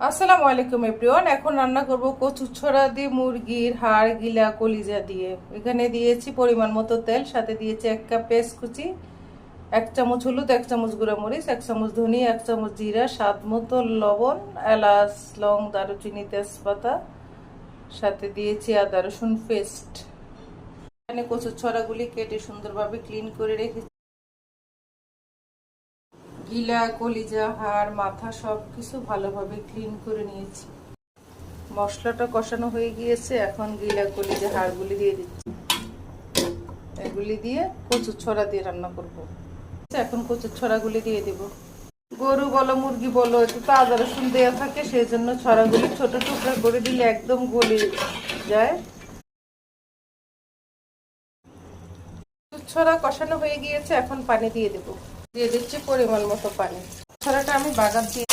আসসালামু আলাইকুম এভরিওয়ান। এখন রান্না করব কচু ছড়া দিয়ে মুরগির হাড় গিলা কলিজা দিয়ে। এখানে দিয়েছি পরিমাণ মতো তেল, সাথে দিয়েছি 1 কাপ পেঁয়াজ কুচি, 1 চামচ হলুদ, 1 চামচ গুঁড়া মরিচ, 1 চামচ ধনিয়া, 1 চামচ জিরা, স্বাদ মতো লবণ, এলাচ, লং, দারুচিনি, তেজপাতা, সাথে দিয়েছি আদা রসুন পেস্ট। এখানে কচু ছড়াগুলি কেটে সুন্দরভাবে ক্লিন করে রেখেছি। গিলা কলিজা হাড় মাথা সবকিছু ভালোভাবে ক্লিন করে নিয়েছি। মশলাটা কষানো হয়ে গিয়েছে, এখন গিলা কলিজা হাড়গুলি দিয়ে দিচ্ছি। এগুলি দিয়ে কচুর ছড়া দিয়ে রান্না করব। এখন কচুর ছড়াগুলি দিয়ে দেব। গরু বলো মুরগি বলো, একটু তো আদা রসুন দেওয়া থাকে, সেই জন্য ছড়াগুলি ছোট টুকরা করে দিলে একদম গলে যায়। ছড়া কষানো হয়ে গিয়েছে, এখন পানি দিয়ে দেব। দিয়ে দিচ্ছি পরিমাণ মতো পানি। ছড়াটা আমি বাগার দিয়ে